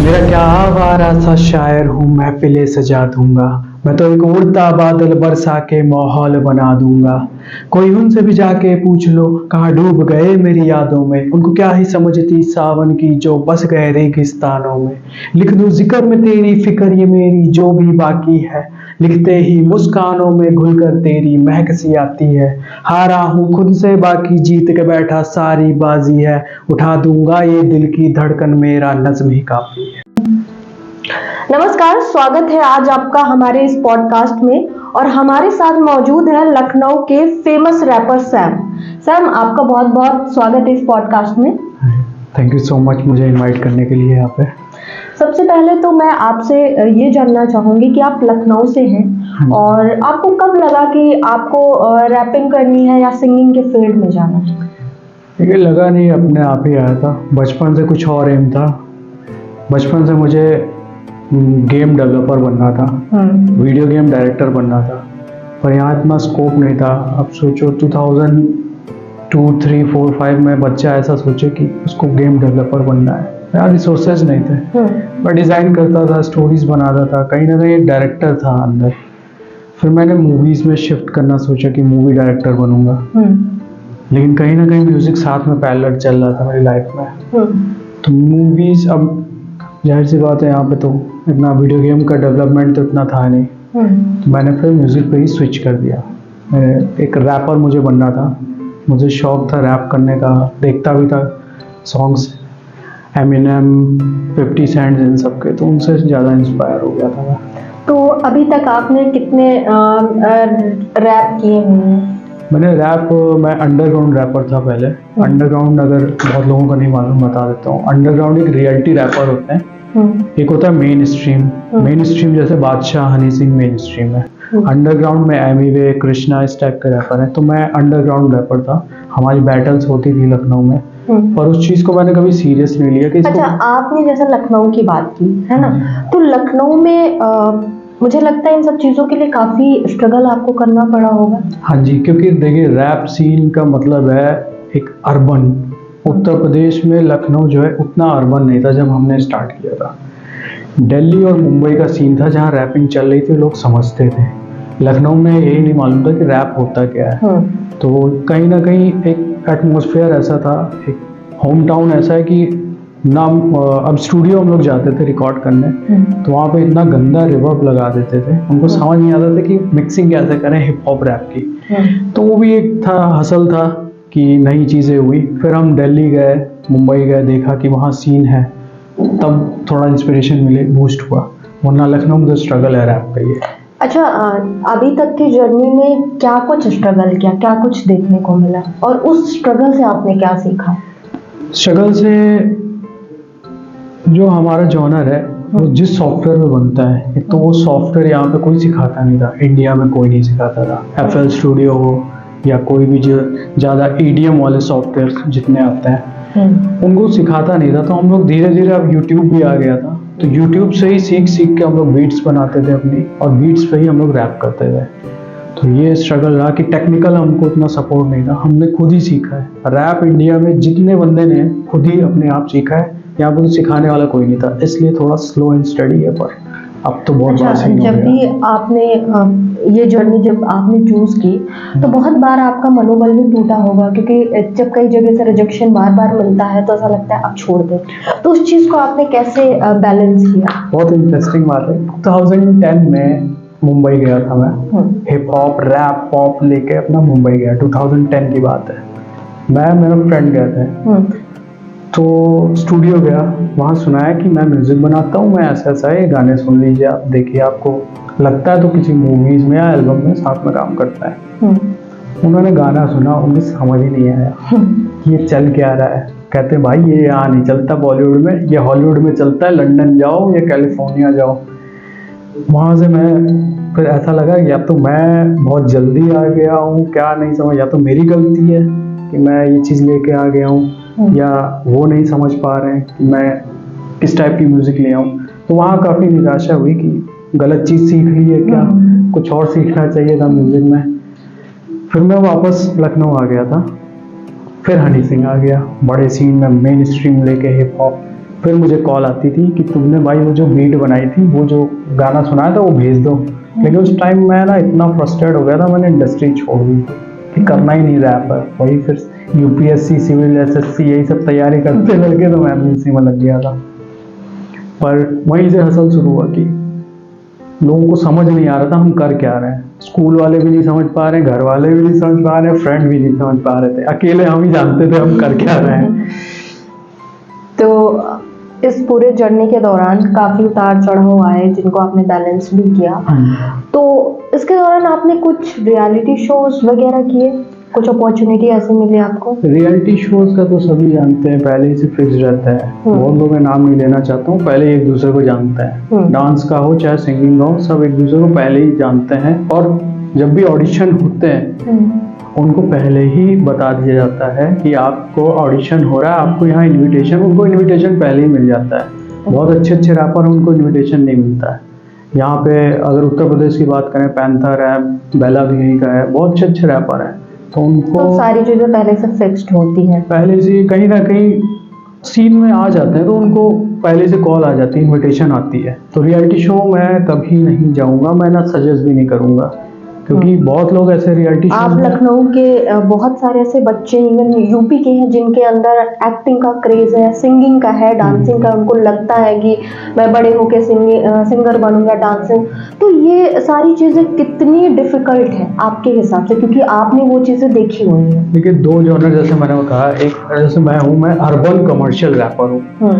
मेरा क्या आवारा सा शायर हूँ, महफिलें सजा दूंगा। मैं तो एक उड़ता बादल बरसा के माहौल बना दूंगा। कोई उनसे भी जाके पूछ लो कहाँ डूब गए मेरी यादों में। उनको क्या ही समझती सावन की जो बस गए रेगिस्तानों में। लिख दूं जिक्र में तेरी फिक्र ये मेरी जो भी बाकी है। लिखते ही मुस्कानों में घुलकर तेरी महक सी आती है। हारा हूँ खुद से बाकी जीत के बैठा सारी बाजी है। उठा दूंगा ये दिल की धड़कन मेरा नज्म ही काफी है। नमस्कार, स्वागत है आज आपका हमारे इस पॉडकास्ट में। और हमारे साथ मौजूद है लखनऊ के फेमस रैपर सैम। सैम, आपका बहुत बहुत स्वागत है इस पॉडकास्ट में। थैंक यू सो मच मुझे इनवाइट करने के लिए यहाँ पे। सबसे पहले तो मैं आपसे ये जानना चाहूंगी कि आप लखनऊ से हैं और आपको कब लगा कि आपको रैपिंग करनी है या सिंगिंग के फील्ड में जाना है? ये लगा नहीं, अपने आप ही आया था। बचपन से कुछ और एम था। बचपन से मुझे गेम डेवलपर बनना था, वीडियो गेम डायरेक्टर बनना था, पर यहाँ इतना स्कोप नहीं था। अब सोचो 2002, 3, 4, 5 में बच्चा ऐसा सोचे कि उसको गेम डेवलपर बनना है। यहाँ रिसोर्सेज नहीं थे। मैं डिज़ाइन करता था, स्टोरीज बनाता था, कहीं ना कहीं एक डायरेक्टर था अंदर। फिर मैंने मूवीज़ में शिफ्ट करना सोचा कि मूवी डायरेक्टर बनूंगा, लेकिन कहीं ना कहीं म्यूज़िक साथ में पैरेलल चल रहा था मेरी लाइफ में। तो मूवीज़, अब जाहिर सी बात है यहाँ पे तो इतना वीडियो गेम का डेवलपमेंट तो इतना था नहीं, तो मैंने फिर म्यूज़िक पे ही स्विच कर दिया। एक रैपर मुझे बनना था, मुझे शौक था रैप करने का, देखता भी था सॉन्ग्स एमिनेम, 50 सेंट इन सब के, तो उनसे ज़्यादा इंस्पायर हो गया था मैं। तो अभी तक आपने कितने रैप किए हैं? मैं अंडरग्राउंड रैपर था पहले। अंडरग्राउंड अगर बहुत लोगों को नहीं मालूम बता देता हूँ। अंडरग्राउंड एक रियलिटी रैपर होते हैं, एक होता है मेन स्ट्रीम। मेन स्ट्रीम जैसे बादशाह, हनी सिंह मेन स्ट्रीम है। अंडरग्राउंड में एमीवे, कृष्णा इस टाइप के रैपर हैं। तो मैं अंडरग्राउंड रैपर था। हमारी बैटल्स होती थी लखनऊ में, पर उस चीज़ को मैंने कभी सीरियस नहीं लिया कि अच्छा, आपने जैसे लखनऊ की बात की है ना, तो लखनऊ में मुझे लगता है इन सब चीज़ों के लिए काफ़ी स्ट्रगल आपको करना पड़ा होगा। हाँ जी, क्योंकि देखिए रैप सीन का मतलब है एक अर्बन। उत्तर प्रदेश में लखनऊ जो है उतना अर्बन नहीं था जब हमने स्टार्ट किया था। दिल्ली और मुंबई का सीन था जहाँ रैपिंग चल रही थी, लोग समझते थे। लखनऊ में यही नहीं मालूम था कि रैप होता क्या है। तो कहीं ना कहीं एक एटमॉस्फेयर ऐसा था, एक होम टाउन ऐसा है कि ना अब स्टूडियो हम लोग जाते थे रिकॉर्ड करने, तो वहाँ पे इतना गंदा रिवर्ब लगा देते थे, उनको समझ नहीं आता था कि मिक्सिंग कैसे करें हिप हॉप रैप की। तो वो भी एक था, हसल था कि नई चीज़ें हुई। फिर हम दिल्ली गए, मुंबई गए, देखा कि वहाँ सीन है, तब थोड़ा इंस्पिरेशन मिले, बूस्ट हुआ। वरना लखनऊ में तो स्ट्रगल है रैप का ये। अच्छा, अभी तक की जर्नी में क्या कुछ स्ट्रगल किया, क्या कुछ देखने को मिला और उस स्ट्रगल से आपने क्या सीखा? स्ट्रगल से जो हमारा जॉनर है वो जिस सॉफ्टवेयर में बनता है, एक तो वो सॉफ्टवेयर यहाँ पे कोई सिखाता नहीं था, इंडिया में कोई नहीं सिखाता था। FL स्टूडियो हो या कोई भी जो ज़्यादा EDM वाले सॉफ्टवेयर जितने आते हैं उनको सिखाता नहीं था। तो हम लोग धीरे धीरे, अब यूट्यूब भी आ गया था, तो यूट्यूब से ही सीख सीख के हम लोग बीट्स बनाते थे अपनी, और बीट्स पे ही हम लोग रैप करते थे। तो ये स्ट्रगल रहा कि टेक्निकल हमको उतना सपोर्ट नहीं था, हमने खुद ही सीखा है। रैप इंडिया में जितने बंदे ने खुद ही अपने आप सीखा है, यहाँ पर सिखाने वाला कोई नहीं था, इसलिए थोड़ा स्लो एंड स्टडी है। पर अब तो बहुत अच्छा, जब भी आपने ये जर्नी जब आपने चूज की तो बहुत बार आपका मनोबल भी टूटा होगा, क्योंकि जब कई जगह से रिजेक्शन बार बार मिलता है तो ऐसा लगता है अब छोड़ दे। तो उस चीज को आपने कैसे बैलेंस किया? बहुत इंटरेस्टिंग बात है। 2010 में मुंबई गया था मैं, हिप हॉप रैप पॉप लेके अपना मुंबई गया। 2010 की बात है। मैं मेरा फ्रेंड गए थे, तो स्टूडियो गया, वहाँ सुनाया कि मैं म्यूज़िक बनाता हूँ, मैं ऐसा ऐसा है, गाने सुन लीजिए आप, देखिए आपको लगता है तो किसी मूवीज़ में या एल्बम में साथ में काम करता है। उन्होंने गाना सुना, उनको समझ ही नहीं आया ये चल क्या रहा है। कहते भाई ये यहाँ नहीं चलता बॉलीवुड में, ये हॉलीवुड में चलता है, लंदन जाओ या कैलिफोर्निया जाओ। वहाँ से मैं फिर ऐसा लगा या तो मैं बहुत जल्दी आ गया हूँ, क्या नहीं समझ, या तो मेरी गलती है कि मैं ये चीज़ लेके आ गया हूँ, या वो नहीं समझ पा रहे हैं कि मैं किस टाइप की म्यूज़िक ले आऊँ। तो वहाँ काफ़ी निराशा हुई कि गलत चीज़ सीख ली है क्या, कुछ और सीखना चाहिए था म्यूज़िक में। फिर मैं वापस लखनऊ आ गया था। फिर हनी सिंह आ गया बड़े सीन में, मेन स्ट्रीम लेके हिप हॉप। फिर मुझे कॉल आती थी कि तुमने भाई वो जो बीट बनाई थी, वो जो गाना सुनाया था वो भेज दो। लेकिन उस टाइम मैं ना इतना फ्रस्ट्रेट हो गया था, मैंने इंडस्ट्री छोड़ दी कि करना ही नहीं रैप है। वही फिर यूपीएससी, सिविल, एसएससी यही सब तैयारी करते लगे तो मैं एमएनसी में लग गया था। पर वहीं से हसल शुरू हुआ कि लोगों को समझ नहीं आ रहा था हम कर क्या रहे हैं। स्कूल वाले भी नहीं समझ पा रहे, घर वाले भी नहीं समझ पा रहे, फ्रेंड भी नहीं समझ पा रहे थे, अकेले हम ही जानते थे हम कर क्या रहे हैं। तो इस पूरे जर्नी के दौरान काफी उतार चढ़ाव आए जिनको आपने बैलेंस भी किया। तो इसके दौरान आपने कुछ रियलिटी शोज वगैरह किए, कुछ अपॉर्चुनिटी ऐसी मिली आपको? रियलिटी शोज का तो सभी जानते हैं, पहले ही से फिक्स रहता है। बहुत लोग मैं नाम नहीं लेना चाहता हूँ, पहले एक दूसरे को जानते हैं। डांस का हो चाहे सिंगिंग का हो, सब एक दूसरे को पहले ही जानते हैं। और जब भी ऑडिशन होते हैं उनको पहले ही बता दिया जाता है कि आपको ऑडिशन हो रहा है, आपको यहाँ इनविटेशन, उनको इनविटेशन पहले ही मिल जाता है। बहुत अच्छे अच्छे रैपर हैं, उनको इनविटेशन नहीं मिलता है। यहाँ पे अगर उत्तर प्रदेश की बात करें, पैंथर है, बेला भी यहीं का है, बहुत अच्छे अच्छे रैपर हैं। तो उनको तो सारी चीजें पहले से फिक्स्ड होती हैं, पहले से कहीं ना कहीं सीन में आ जाते हैं, तो उनको पहले से कॉल आ जाती है, इनविटेशन आती है। तो रियलिटी शो मैं कभी नहीं जाऊंगा, मैं ना सजेस्ट भी नहीं करूंगा, क्योंकि बहुत लोग ऐसे रियलिटी शो, आप लखनऊ के बहुत सारे ऐसे बच्चे इवन यूपी के हैं जिनके अंदर एक्टिंग का क्रेज है, सिंगिंग का है, डांसिंग का, उनको लगता है कि मैं बड़े होके सिंगर बनूंगा, डांसिंग। तो ये सारी चीजें कितनी डिफिकल्ट है आपके हिसाब से, क्योंकि आपने वो चीजें देखी हुई है? देखिए दो जॉनर जैसे मैंने कहा, एक जैसे मैं अर्बन कमर्शियल रैपर हूँ।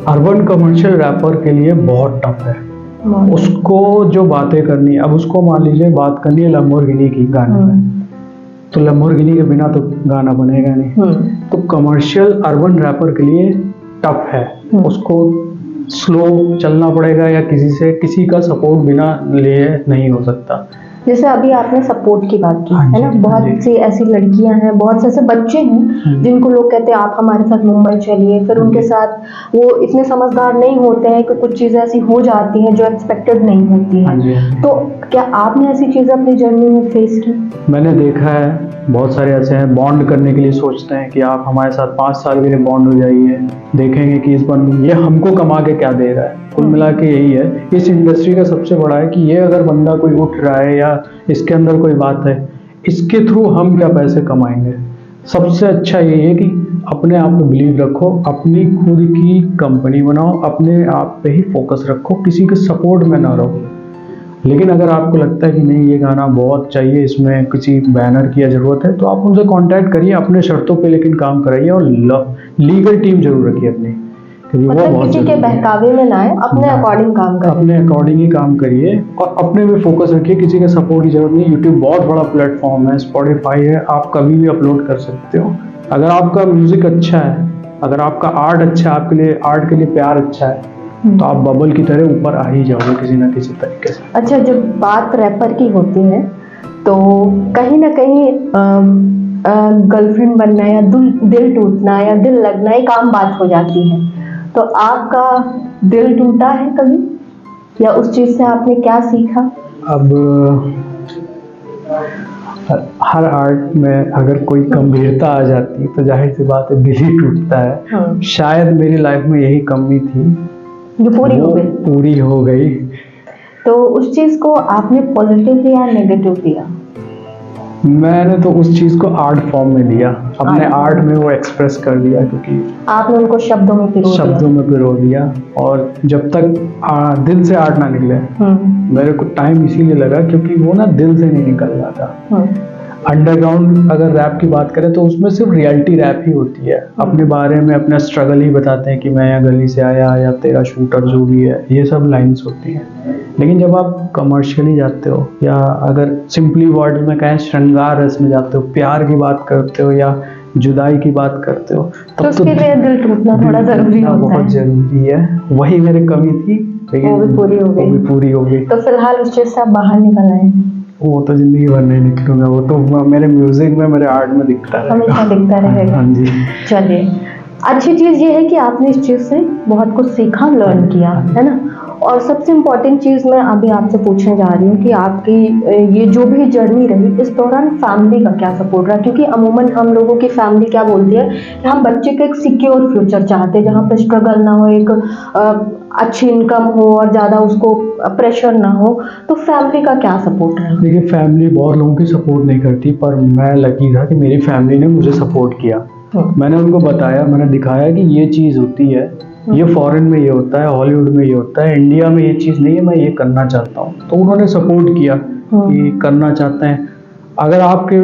अर्बन कमर्शियल रैपर के लिए बहुत टफ है। उसको जो बातें करनी है, अब उसको मान लीजिए बात करनी है लैम्बोर्गिनी की गाने में, तो लैम्बोर्गिनी के बिना तो गाना बनेगा नहीं। तो कमर्शियल अर्बन रैपर के लिए टफ है, उसको स्लो चलना पड़ेगा या किसी का सपोर्ट बिना लिए नहीं हो सकता। जैसे अभी आपने सपोर्ट की बात की है ना, बहुत सी ऐसी लड़कियां हैं, बहुत से ऐसे बच्चे हैं जिनको लोग कहते हैं आप हमारे साथ मुंबई चलिए, फिर उनके साथ वो इतने समझदार नहीं होते हैं कि कुछ चीजें ऐसी हो जाती हैं जो एक्सपेक्टेड नहीं होती हैं। तो क्या आपने ऐसी चीजें अपनी जर्नी में फेस की? मैंने देखा है, बहुत सारे ऐसे हैं बॉन्ड करने के लिए सोचते हैं कि आप हमारे साथ 5 साल के लिए बॉन्ड हो जाइए, देखेंगे कि इस बार ये हमको कमा के क्या दे रहा है। कुल मिला के यही है इस इंडस्ट्री का सबसे बड़ा है कि ये अगर बंदा कोई उठ रहा है या इसके अंदर कोई बात है, इसके थ्रू हम क्या पैसे कमाएंगे। सबसे अच्छा यही है कि अपने आप पे बिलीव रखो, अपनी खुद की कंपनी बनाओ, अपने आप पे ही फोकस रखो, किसी के सपोर्ट में ना रहो। लेकिन अगर आपको लगता है कि नहीं ये गाना बहुत चाहिए, इसमें किसी बैनर की ज़रूरत है, तो आप उनसे कांटेक्ट करिए अपने शर्तों पे, लेकिन काम कराइए और लीगल टीम जरूर रखिए अपनी, क्योंकि वो बहुत किसी के बहकावे में ना आए, अपने अकॉर्डिंग काम करिए, अपने अकॉर्डिंग ही काम करिए और अपने पे फोकस रखिए। किसी के सपोर्ट की जरूरत नहीं। यूट्यूब बहुत बड़ा प्लेटफॉर्म है, स्पॉटिफाई है, आप कभी भी अपलोड कर सकते हो। अगर आपका म्यूजिक अच्छा है, अगर आपका आर्ट अच्छा है, आपके लिए आर्ट के लिए प्यार अच्छा है, तो आप बबल की तरह ऊपर आ ही जाओगे किसी ना किसी तरीके से। अच्छा, जब बात रैपर की होती है तो कहीं ना कहीं गर्लफ्रेंड बनना या दिल टूटना या दिल लगना एक आम बात हो जाती है। तो आपका दिल टूटा है कभी, या उस चीज से आपने क्या सीखा? अब हर आर्ट में अगर कोई गंभीरता आ जाती है तो जाहिर सी बात है दिल ही टूटता है। शायद मेरी लाइफ में यही कमी थी जो पूरी हो गई। तो उस चीज को आपने पॉजिटिव लिया या नेगेटिव लिया? मैंने तो उस चीज को आर्ट फॉर्म में लिया, अपने आर्ट में वो एक्सप्रेस कर दिया, क्योंकि आपने उनको शब्दों में पिरो दिया। और जब तक दिल से आर्ट ना निकले, मेरे को टाइम इसीलिए लगा क्योंकि वो ना दिल से नहीं निकल रहा था। अंडरग्राउंड अगर रैप की बात करें तो उसमें सिर्फ रियलिटी रैप ही होती है, अपने बारे में अपना स्ट्रगल ही बताते हैं कि मैं यहाँ गली से आया या तेरा शूटर जो भी है, ये सब लाइंस होती हैं। लेकिन जब आप कमर्शियली जाते हो या अगर सिंपली वर्ड में कहें श्रृंगार रस में जाते हो, प्यार की बात करते हो या जुदाई की बात करते हो, तब तो उसके लिए दिल टूटना थोड़ा जरूरी होता है, बहुत जरूरी है। वही मेरी कमी थी, लेकिन वो भी पूरी हो गई। तो फिलहाल उस चीज से आप बाहर निकल आए? वो तो जिंदगी भर नहीं निकलूंगा, वो तो मेरे म्यूजिक में, मेरे आर्ट में दिखता रहेगा, हमेशा दिखता रहेगा। हाँ जी। चलिए, अच्छी चीज ये है कि आपने इस चीज से बहुत कुछ सीखा, लर्न किया, है ना। और सबसे इम्पोर्टेंट चीज़ मैं अभी आपसे पूछने जा रही हूँ कि आपकी ये जो भी जर्नी रही इस दौरान फैमिली का क्या सपोर्ट रहा, क्योंकि अमूमन हम लोगों की फैमिली क्या बोलती है कि हम बच्चे को एक सिक्योर फ्यूचर चाहते हैं जहाँ पे स्ट्रगल ना हो, एक अच्छी इनकम हो और ज़्यादा उसको प्रेशर ना हो। तो फैमिली का क्या सपोर्ट रहा? देखिए, फैमिली बहुत लोगों की सपोर्ट नहीं करती, पर मैं लकी था कि मेरी फैमिली ने मुझे सपोर्ट किया। मैंने उनको बताया, मैंने दिखाया कि ये चीज़ होती है, ये फॉरेन में ये होता है, हॉलीवुड में ये होता है, इंडिया में ये चीज़ नहीं है, मैं ये करना चाहता हूँ। तो उन्होंने सपोर्ट किया कि करना चाहते हैं। अगर आपके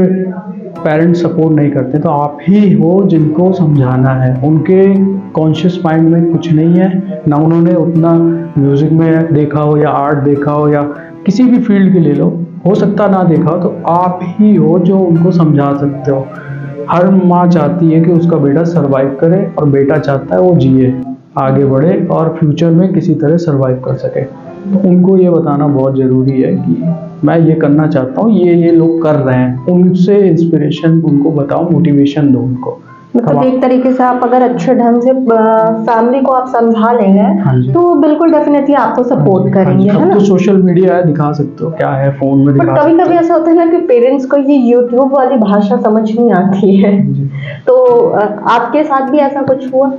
पेरेंट्स सपोर्ट नहीं करते तो आप ही हो जिनको समझाना है। उनके कॉन्शियस माइंड में कुछ नहीं है, ना उन्होंने उतना म्यूज़िक में देखा हो या आर्ट देखा हो या किसी भी फील्ड के ले लो, हो सकता ना देखा हो, तो आप ही हो जो उनको समझा सकते हो। हर माँ चाहती है कि उसका बेटा सरवाइव करे और बेटा चाहता है वो जिए, आगे बढ़े और फ्यूचर में किसी तरह सरवाइव कर सके। तो उनको ये बताना बहुत ज़रूरी है कि मैं ये करना चाहता हूँ, ये लोग कर रहे हैं, उनसे इंस्पिरेशन उनको बताओ, मोटिवेशन दो उनको। मतलब एक तरीके से आप अगर अच्छे ढंग से फैमिली को आप समझा लेंगे तो बिल्कुल डेफिनेटली आपको सपोर्ट करेंगे, है ना? तो सोशल मीडिया है, दिखा सकते हो क्या है, फोन में दिखा बट कभी कभी ऐसा होता है ना कि पेरेंट्स को ये यूट्यूब वाली भाषा समझ नहीं आती है, तो आपके साथ भी ऐसा कुछ हुआ?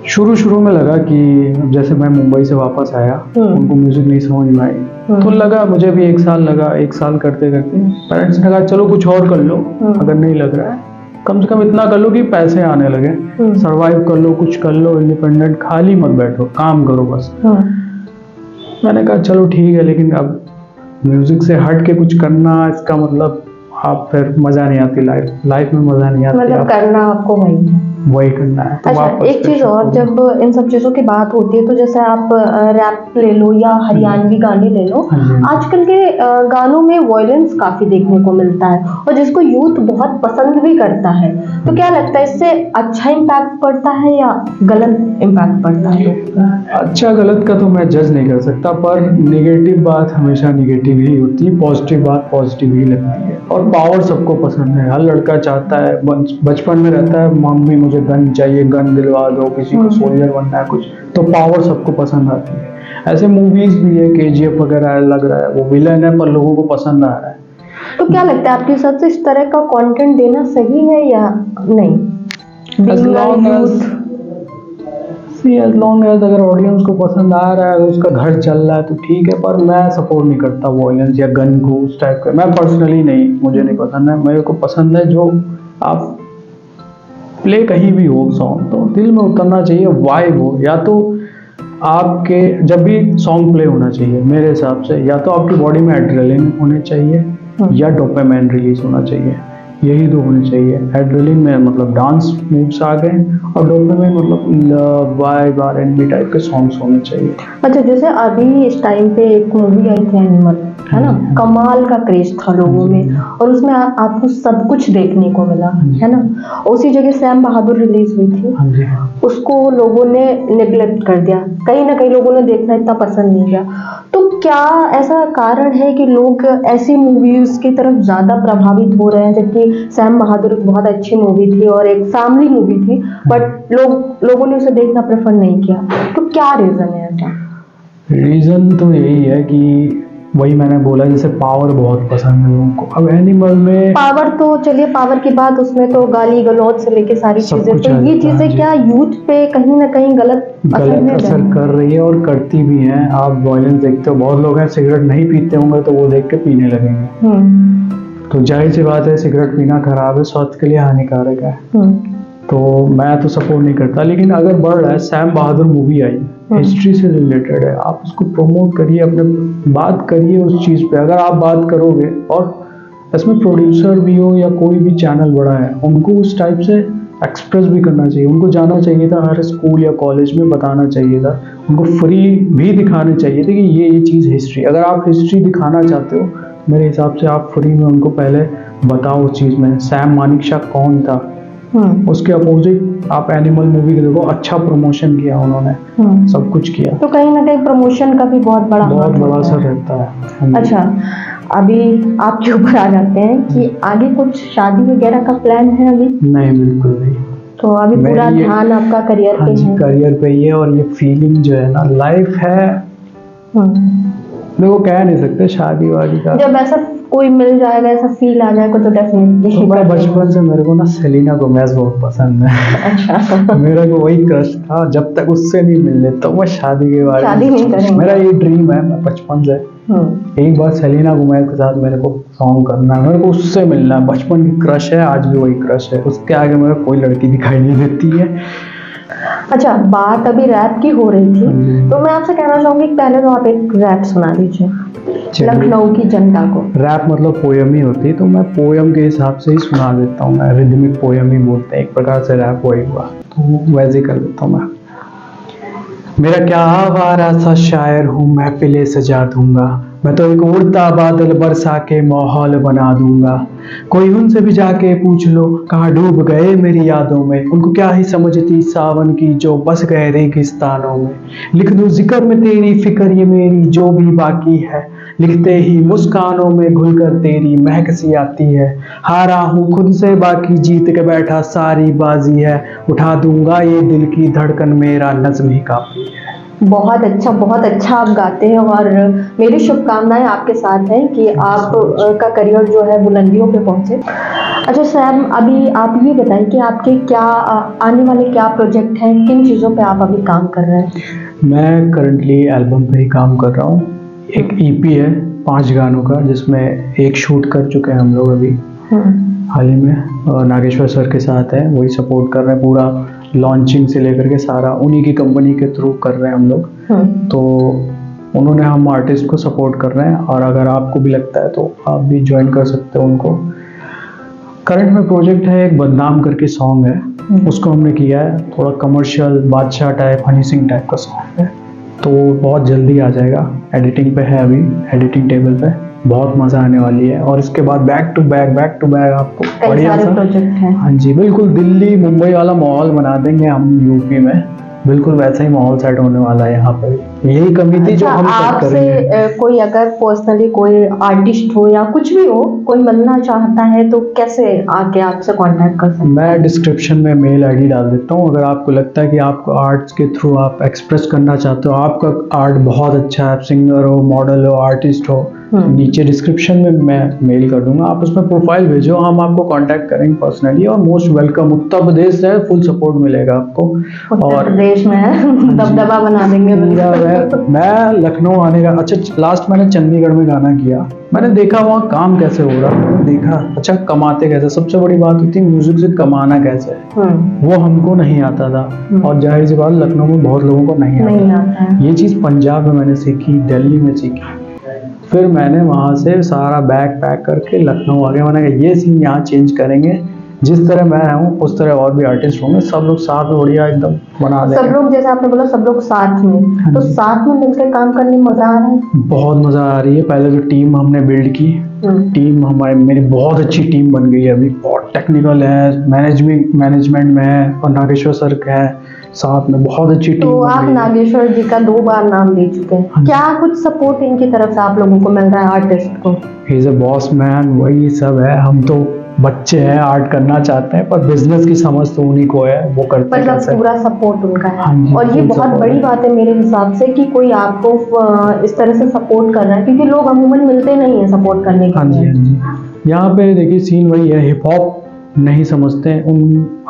शुरू में लगा कि जैसे मैं मुंबई से वापस आया, उनको म्यूजिक नहीं समझ में आई, तो लगा मुझे भी 1 साल लगा। 1 साल करते करते पेरेंट्स ने कहा चलो कुछ और कर लो, अगर नहीं लग रहा है कम से कम इतना कर लो कि पैसे आने लगे, सरवाइव कर लो, कुछ कर लो, इंडिपेंडेंट, खाली मत बैठो, काम करो बस। मैंने कहा चलो ठीक है, लेकिन अब म्यूजिक से हट के कुछ करना, इसका मतलब आप फिर मजा नहीं आती, लाइफ में मजा नहीं आती, मतलब करना आपको वही करना है। तो अच्छा, एक चीज और, जब इन सब चीजों की बात होती है तो जैसे आप रैप ले लो या हरियाणवी गाने ले लो, आजकल के गानों में वॉयलेंस काफी देखने को मिलता है और जिसको यूथ बहुत पसंद भी करता है। तो क्या लगता है इससे अच्छा इम्पैक्ट पड़ता है या गलत इम्पैक्ट पड़ता है? अच्छा गलत का तो मैं जज नहीं कर सकता, पर नेगेटिव बात हमेशा नेगेटिव ही होती है, पॉजिटिव बात पॉजिटिव ही लगती है। और पावर सबको पसंद है, हर लड़का चाहता है, बचपन में रहता है मम्मी मुझे गन चाहिए, गन दिलवा दो, किसी को सोल्जर बनना है कुछ, तो पावर सबको पसंद आती है। ऐसे मूवीज भी है, KGF वगैरह लग रहा है वो विलन है पर लोगों को पसंद आ रहा है। तो क्या लगता है आपके हिसाब से इस तरह का कंटेंट देना सही है या नहीं? एज लॉन्ग एज अगर ऑडियंस को पसंद आ रहा है, उसका घर चल रहा है तो ठीक है, पर मैं सपोर्ट नहीं करता वॉयलेंस या गन को उस टाइप का। मैं पर्सनली नहीं, मुझे नहीं पसंद है। मेरे को पसंद है जो आप प्ले कहीं भी हो सॉन्ग तो दिल में उतरना चाहिए, वाइब हो। या तो आपके जब भी सॉन्ग प्ले होना चाहिए मेरे हिसाब से, या तो आपकी बॉडी में एड्रेनलिन होने चाहिए या डोपामाइन रिलीज होना चाहिए, यही दो होने चाहिए। एड्रेनलिन में मतलब डांस मूव्स आ गए और डोपामाइन मतलब वाइब R&B टाइप के सॉन्ग्स होने चाहिए। अच्छा, जैसे अभी इस टाइम पे एक मूवी आई थी एनिमल, है ना, कमाल का क्रेज था लोगों में और उसमें आपको सब कुछ देखने को मिला, है ना। उसी जगह सैम बहादुर रिलीज हुई थी, उसको लोगों ने नेग्लेक्ट कर दिया, कहीं ना कहीं लोगों ने देखना इतना पसंद नहीं किया। तो क्या ऐसा कारण है कि लोग ऐसी मूवीज की तरफ ज्यादा प्रभावित हो रहे हैं, जबकि सैम बहादुर एक बहुत अच्छी मूवी थी और एक फैमिली मूवी थी, बट लोगों ने उसे देखना प्रेफर नहीं किया? तो क्या रीजन है ऐसा? रीजन तो यही है कि वही मैंने बोला, जैसे पावर बहुत पसंद है लोगों को। अब एनिमल में पावर तो चलिए, पावर की बात, उसमें तो गाली गलौज से लेके सारी चीजें, तो ये चीजें क्या यूथ पे कहीं ना कहीं गलत असर कर रही है और करती भी हैं। आप वॉयलेंस देखते हो, बहुत लोग हैं सिगरेट नहीं पीते होंगे तो वो देख के पीने लगेंगे, तो जाहिर सी बात है सिगरेट पीना खराब है, स्वास्थ्य के लिए हानिकारक है। तो मैं तो सपोर्ट नहीं करता, लेकिन अगर बढ़ रहा है, सैम बहादुर मूवी आई, हिस्ट्री से रिलेटेड है, आप उसको प्रमोट करिए, अपने बात करिए उस चीज़ पे। अगर आप बात करोगे और इसमें प्रोड्यूसर भी हो या कोई भी चैनल बड़ा है, उनको उस टाइप से एक्सप्रेस भी करना चाहिए। उनको जाना चाहिए था, हर स्कूल या कॉलेज में बताना चाहिए था, उनको फ्री भी दिखाने चाहिए थे कि ये चीज़ हिस्ट्री। अगर आप हिस्ट्री दिखाना चाहते हो मेरे हिसाब से आप फ्री में उनको पहले बताओ उस चीज़ में। सैम मानेकशॉ कौन था, उसके अपोजिट आप एनिमल मूवी के देखो, अच्छा प्रमोशन किया उन्होंने, सब कुछ किया। तो कहीं ना कहीं प्रमोशन का भी बहुत बड़ा असर रहता है। अच्छा, अभी आपके ऊपर आ जाते हैं कि आगे कुछ शादी वगैरह का प्लान है अभी? नहीं, बिल्कुल नहीं। तो अभी पूरा ध्यान आपका करियर पे है? करियर पे ही है। और ये फीलिंग जो है ना, लाइफ है देखो कह नहीं सकते शादी वादी का। जब ऐसा कोई मिल जाएगा, ऐसा फील आ जाएगा तो डेफिनेटली। मैं बचपन से मेरे को ना सेलिना गोमेज बहुत पसंद है। अच्छा। मेरा को वही क्रश था, जब तक उससे नहीं मिल लेता तो मैं शादी के बारे शादी नहीं करेंगे। मेरा ये ड्रीम है, मैं बचपन से एक बार सेलिना गोमेज के साथ मेरे को सॉन्ग करना है, मेरे को उससे मिलना है। बचपन की क्रश है, आज भी वही क्रश है। उसके आगे मेरे कोई लड़की दिखाई नहीं देती है। अच्छा, बात अभी रैप की हो रही थी, तो मैं आपसे कहना चाहूंगी कि पहले तो आप एक रैप सुना दीजिए लखनऊ की जनता को। रैप मतलब पोयम ही होती है, तो मैं पोयम के हिसाब से ही सुना देता हूँ। मैं रिदमिक पोयम ही बोलते हैं, एक प्रकार से रैप वही हुआ, तो वैसे ही कर देता हूँ मैं। मेरा क्या आवारा सा शायर हूँ, महफिलें सजा दूंगा मैं तो, एक उड़ता बादल बरसा के माहौल बना दूंगा। कोई उनसे भी जाके पूछ लो कहाँ डूब गए मेरी यादों में, उनको क्या ही समझती सावन की जो बस गए रेगिस्तानों में। लिख दूं जिक्र में तेरी फिक्र ये मेरी जो भी बाकी है, लिखते ही मुस्कानों में घुलकर तेरी महक सी आती है। हारा हूँ खुद से बाकी जीत के बैठा सारी बाजी है, उठा दूंगा ये दिल की धड़कन मेरा नज़्म ही काफी है। बहुत अच्छा आप गाते हैं, और मेरी शुभकामनाएं आपके साथ हैं कि आप का करियर जो है बुलंदियों पे पहुंचे। अच्छा सैम, अभी आप ये बताएं कि आपके क्या आने वाले क्या प्रोजेक्ट हैं, किन चीज़ों पे आप अभी काम कर रहे हैं? मैं करंटली एल्बम पे ही काम कर रहा हूँ। एक ईपी है 5 गानों का, जिसमें एक शूट कर चुके हैं हम लोग अभी हाल ही में, और नागेश्वर सर के साथ है, वही सपोर्ट कर रहे हैं। पूरा लॉन्चिंग से लेकर के सारा उन्हीं की कंपनी के थ्रू कर रहे हैं हम लोग। तो उन्होंने हम आर्टिस्ट को सपोर्ट कर रहे हैं, और अगर आपको भी लगता है तो आप भी ज्वाइन कर सकते हो उनको। करंट में प्रोजेक्ट है एक बदनाम करके सॉन्ग है, उसको हमने किया है थोड़ा कमर्शियल बादशाह टाइप हनी सिंह टाइप का सॉन्ग है, तो बहुत जल्दी आ जाएगा। एडिटिंग पे है अभी, एडिटिंग टेबल पे, बहुत मजा आने वाली है। और इसके बाद बैक टू बैक आपको बढ़िया सा प्रोजेक्ट है। हाँ जी बिल्कुल, दिल्ली मुंबई वाला माहौल बना देंगे हम यूपी में, बिल्कुल वैसा ही माहौल सेट होने वाला है यहाँ पर। यही कमी थी जो हम सेट करेंगे। आपसे कोई अगर पर्सनली कोई आर्टिस्ट हो या कुछ भी हो, कोई मिलना चाहता है तो कैसे आके आपसे कांटेक्ट कर सकते हैं? मैं डिस्क्रिप्शन में मेल आईडी डाल देता हूँ। अगर आपको लगता है कि आपको आर्ट्स के थ्रू आप एक्सप्रेस करना चाहते हो, आपका आर्ट बहुत अच्छा है, आप सिंगर हो, मॉडल हो, आर्टिस्ट हो, नीचे डिस्क्रिप्शन में मैं मेल कर दूंगा, आप उसमें प्रोफाइल भेजो, हम आपको कांटेक्ट करेंगे पर्सनली। और मोस्ट वेलकम, उत्तर प्रदेश है, फुल सपोर्ट मिलेगा आपको। उत्तर प्रदेश में है, दबदबा बना देंगे पूरा। मैं लखनऊ आने का, अच्छा लास्ट मैंने चंडीगढ़ में गाना किया, मैंने देखा वहाँ काम कैसे हो रहा, मैंने देखा अच्छा कमाते कैसे। सबसे बड़ी बात होती है म्यूजिक से कमाना कैसे, वो हमको नहीं आता था, और जाहिर सी बात लखनऊ में बहुत लोगों को नहीं आता है। ये चीज़ पंजाब में मैंने सीखी, दिल्ली में सीखी, फिर मैंने वहाँ से सारा बैग पैक करके लखनऊ आ गया। मैंने कहा ये सीन यहाँ चेंज करेंगे, जिस तरह मैं हूँ उस तरह और भी आर्टिस्ट होंगे, सब लोग साथ में बढ़िया एकदम बना देंगे। सब लोग, जैसे आपने बोला सब लोग साथ में, तो साथ में मिलकर काम करने में मजा आ रहा है। बहुत मजा आ रही है। पहले जो टीम हमने बिल्ड की, टीम मेरी बहुत अच्छी टीम बन गई है अभी, बहुत टेक्निकल है, मैनेजमेंट में है, और नागेश्वर सर का है साथ में, बहुत अच्छी टीम। तो आप नागेश्वर जी का 2 बार नाम ले चुके हैं, क्या कुछ सपोर्ट इनकी तरफ से आप लोगों को मिल रहा है आर्टिस्ट को? He is a boss man, वही सब है। हम तो बच्चे हैं, आर्ट करना चाहते हैं, पर बिजनेस की समझ तो उन्हीं को है, वो करते हैं। मतलब पूरा सपोर्ट उनका है। हाँ और ये बहुत बड़ी बात है मेरे हिसाब से कि कोई आपको इस तरह से सपोर्ट कर रहा है, क्योंकि लोग अमूमन मिलते नहीं है सपोर्ट करने के लिए। हाँ जी। यहाँ पे देखिए सीन वही है, हिप हॉप नहीं समझते हैं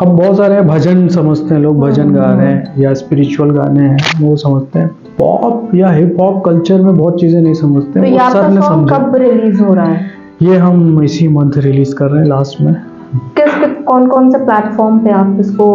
अब बहुत सारे भजन समझते हैं लोग, भजन गा रहे हैं या स्पिरिचुअल गाने हैं वो समझते हैं। पॉप या हिप हॉप कल्चर में बहुत चीजें नहीं समझते। तो ये आपका सॉन्ग कब रिलीज हो रहा है? ये हम इसी मंथ रिलीज कर रहे हैं लास्ट में। कौन से प्लेटफॉर्म पे आप इसको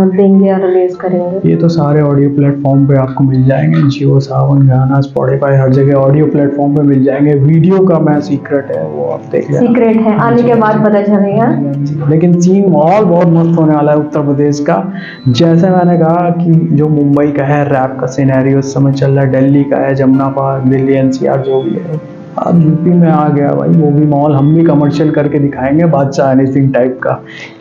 देंगे या रिलीज करेंगे? ये तो सारे ऑडियो प्लेटफॉर्म पे आपको मिल जाएंगे, जियो सावन, गाना, स्पॉटिफाई, हर जगह ऑडियो प्लेटफॉर्म पे मिल जाएंगे। वीडियो का मैं सीक्रेट है, वो आप देख लेना। सीक्रेट है, आने के बाद पता चलेगा। लेकिन सीन माहौल बहुत मस्त होने वाला है उत्तर प्रदेश का। जैसे मैंने कहा कि जो मुंबई का है रैप का सिनेरियो उस समय चल रहा है, दिल्ली का है, जमुना पार, दिल्ली एनसीआर जो भी है, अब यूपी में आ गया भाई वो भी माहौल, हम भी कमर्शियल करके दिखाएंगे, बादशाह हनी सिंह टाइप का।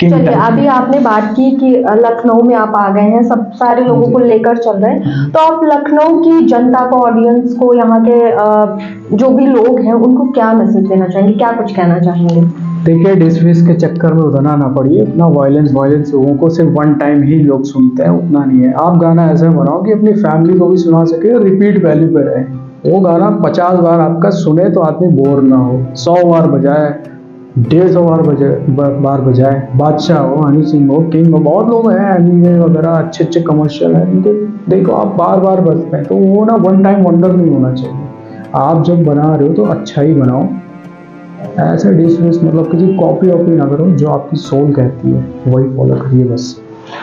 चलिए, अभी आपने बात की कि लखनऊ में आप आ गए हैं, सब सारे लोगों को लेकर चल रहे हैं, तो आप लखनऊ की जनता को, ऑडियंस को, यहाँ के जो भी लोग हैं उनको क्या मैसेज देना चाहेंगे, क्या कुछ कहना चाहेंगे? देखिए डिसमिस के चक्कर में उतना ना पड़िए, उतना वायलेंस लोगों को सिर्फ वन टाइम ही लोग सुनते हैं, उतना नहीं है। आप गाना ऐसा बनाओ कि अपनी फैमिली को भी सुना सके और रिपीट वैल्यू पे रहे। वो गाना 50 बार आपका सुने तो आदमी बोर ना हो, 100 बार बजाए, 150 बार बजाए। बादशाह हो, हनी सिंह हो, किंग हो, बहुत लोग हैं एमिवे वगैरह, अच्छे अच्छे कमर्शियल हैं, इनके देखो आप बार बार बजते हैं, तो वो ना वन टाइम वंडर नहीं होना चाहिए। आप जब बना रहे हो तो अच्छा ही बनाओ, ऐसे डिसमिस मतलब किसी कॉपी वॉपी ना करो, जो आपकी सोल कहती है वही फॉलो करिए बस।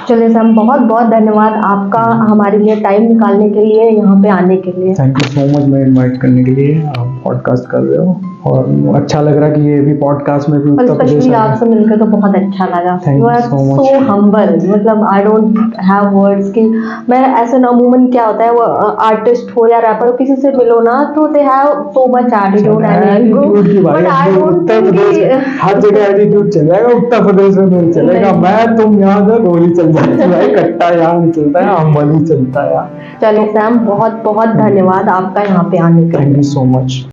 चलिए सैम, बहुत बहुत धन्यवाद आपका हमारे लिए टाइम निकालने के लिए, यहाँ पे आने के लिए। थैंक यू सो मच, मैं इनवाइट करने के लिए। आप पॉडकास्ट कर रहे हो और अच्छा लग रहा है कि ये भी पॉडकास्ट में भी और उत्तर प्रदेश स्पेशली आ रहा है। आपसे मिलकर तो बहुत अच्छा लगा। Thank you you are so much. So humble, मतलब आई डोंट हैव वर्ड्स कि मैं ऐसे ना, अमूमन क्या होता है वो आर्टिस्ट हो या रैपर हो, किसी से मिलो ना तो they have so much attitude and ego, Attitude की भाई, बट आई अब डोंट उत्तर थिंक प्रदेश में हर जगह एटीट्यूड चलेगा, उत्तर प्रदेश में नहीं चलेगा। नहीं। मैं तुम यहाँ से गोली चल जाती भाई, कट्टा यहाँ नहीं चलता है, अम्बल ही चलता है यहाँ। चलिए सैम, बहुत बहुत धन्यवाद आपका यहाँ पे आने के लिए। Thank you so much.